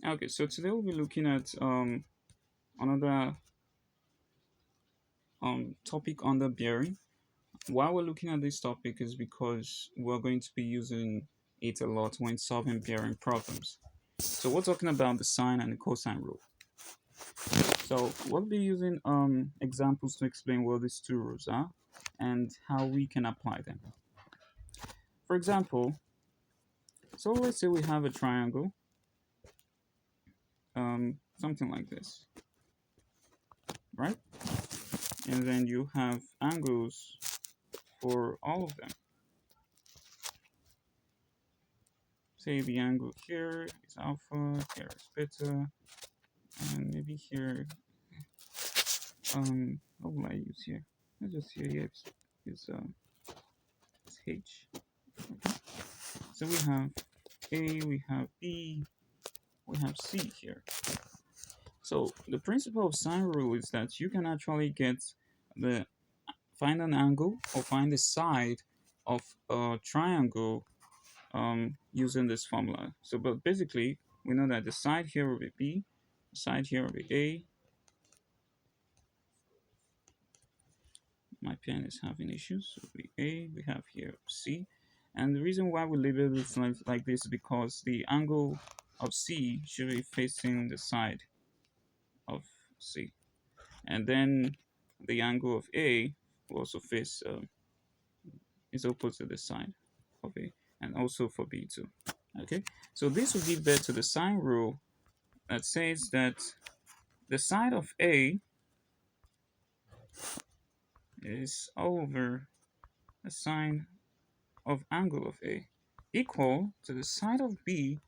Okay, so today we'll be looking at another topic under bearing. Why we're looking at this topic is because we're going to be using it a lot when solving bearing problems. So we're talking about the sine and the cosine rule. So we'll be using examples to explain what these two rules are and how we can apply them. For example, so let's say we have a triangle, something like this, right? And then you have angles for all of them. Say the angle here is alpha, here is beta, and maybe here, what will I use here? Let's just say here is H. Okay. So we have A, we have B, we have C here. So the principle of sine rule is that you can actually the find an angle or find the side of a triangle using this formula. So, but basically, we know that the side here will be B, the side here will be A. My pen is having issues. So we A, we have here C. And the reason why we label it like this is because the angle of C should be facing the side of C. And then the angle of A will also face, is opposite to the side of A. And also for B too. Okay, so this will give birth to the sine rule that says that the side of A is over the sine of angle of A equal to the side of B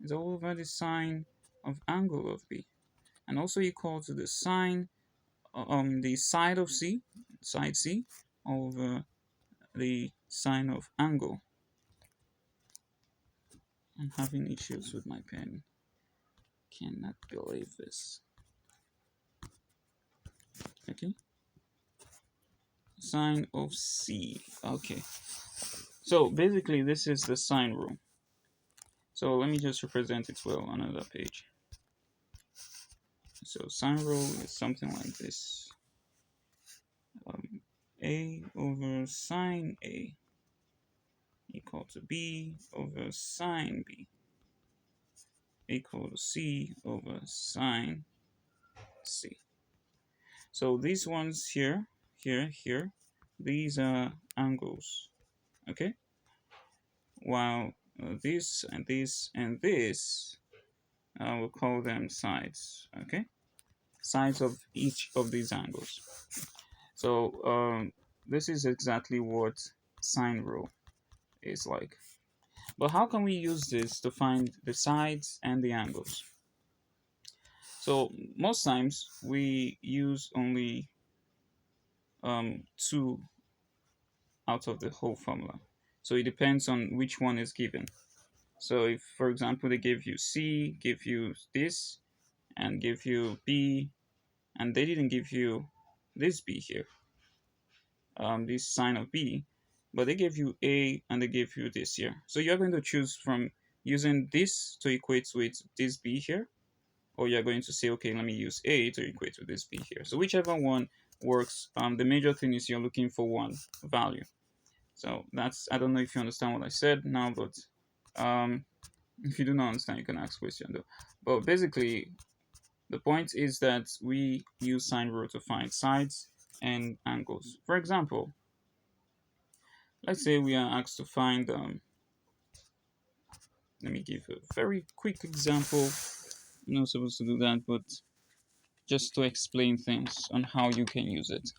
is over the sine of angle of B, and also equal to the sine the side of side C over the sine of angle. I'm having issues with my pen. Cannot believe this. Okay. Sine of C. Okay. So basically this is the sine rule. So let me just represent it well on another page. So sine rule is something like this. A over sine A equal to B over sine B equal to C over sine C. So these ones here, these are angles, okay? While this and this and this, we'll call them sides, okay? Sides of each of these angles. So this is exactly what sine rule is like. But how can we use this to find the sides and the angles? So most times we use only two out of the whole formula. So it depends on which one is given. So if, for example, they give you C, give you this, and give you B, and they didn't give you this B here, this sine of B, but they gave you A and they gave you this here. So you're going to choose from using this to equate with this B here, or you're going to say, okay, let me use A to equate with this B here. So whichever one works, the major thing is you're looking for one value. So that's, I don't know if you understand what I said now, but if you do not understand, you can ask question though. But basically, the point is that we use sine rule to find sides and angles. For example, let's say we are asked to find, let me give a very quick example. I'm not supposed to do that, but just to explain things on how you can use it.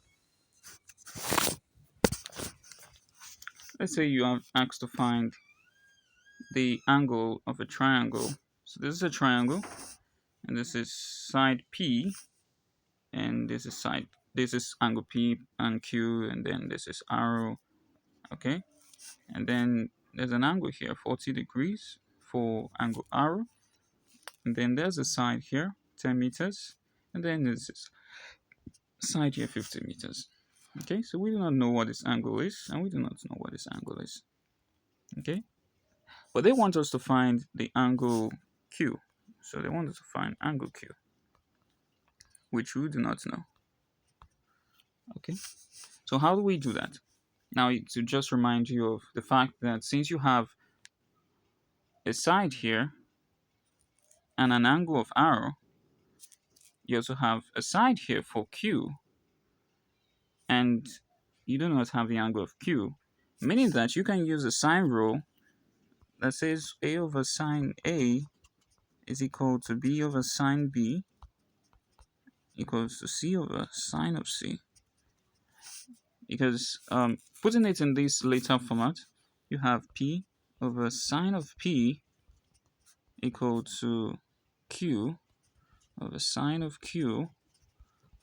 Let's say you are asked to find the angle of a triangle. So this is a triangle, and this is side P, and this is angle P and Q, and then this is arrow, okay? And then there's an angle here, 40 degrees for angle arrow. And then there's a side here, 10 meters. And then there's this side here, 50 meters. Okay, so we do not know what this angle is, and we do not know what this angle is. Okay, but they want us to find the angle Q. So they wanted to find angle Q, which we do not know. Okay, so how do we do that? Now, to just remind you of the fact that since you have a side here and an angle of arrow, you also have a side here for Q, and you do not have the angle of Q, meaning that you can use a sine rule that says A over sine A is equal to B over sine B equals to C over sine of C. Because putting it in this later format, you have P over sine of P equal to Q over sine of Q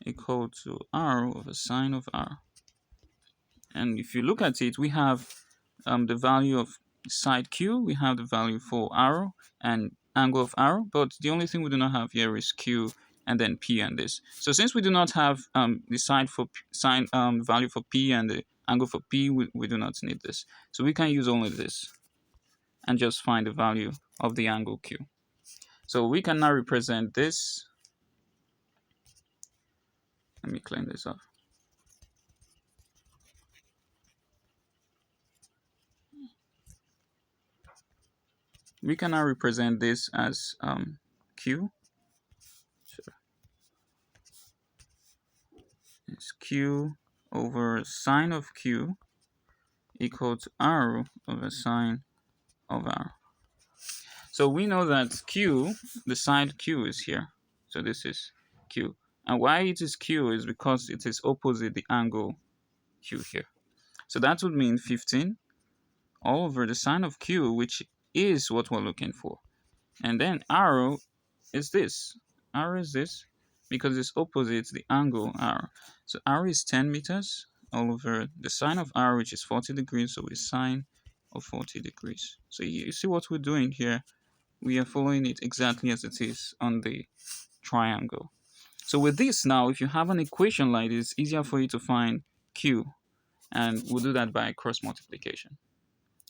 equal to R over sine of R. And if you look at it, we have the value of side Q, we have the value for arrow and angle of arrow, but the only thing we do not have here is Q and then P and this. So since we do not have the side for sine value for P and the angle for P, we do not need this. So we can use only this and just find the value of the angle Q. So we can now represent this. Let me clean this up. We can now represent this as Q. So it's Q over sine of Q equal to R over sine of R. So we know that Q, the side Q is here. So this is Q. And why it is Q is because it is opposite the angle Q here. So that would mean 15 all over the sine of Q, which is what we're looking for. And then R is this. R is this because it's opposite the angle R. So R is 10 meters all over the sine of R, which is 40 degrees. So it's sine of 40 degrees. So you see what we're doing here? We are following it exactly as it is on the triangle. So with this now, if you have an equation like this, it's easier for you to find Q. And we'll do that by cross multiplication.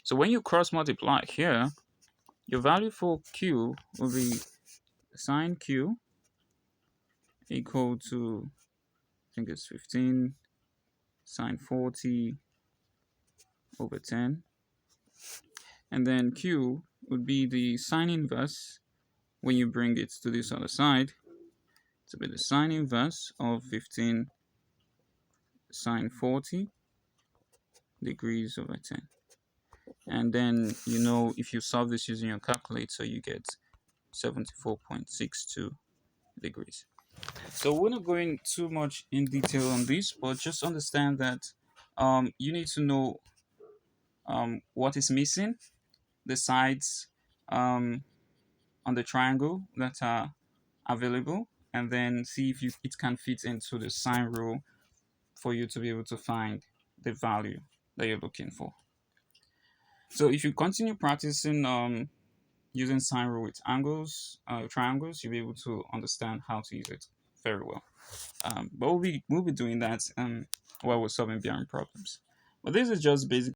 So when you cross multiply here, your value for Q will be sine Q equal to, I think it's 15 sine 40 over 10. And then Q would be the sine inverse when you bring it to this other side. To be the sine inverse of 15 sine 40 degrees over 10. And then, if you solve this using your calculator, you get 74.62 degrees. So we're not going too much in detail on this, but just understand that you need to know what is missing, the sides on the triangle that are available, and then see if it can fit into the sine rule for you to be able to find the value that you're looking for. So if you continue practicing using sine rule with triangles, you'll be able to understand how to use it very well. But we'll be doing that while we're solving bearing problems. But this is just basic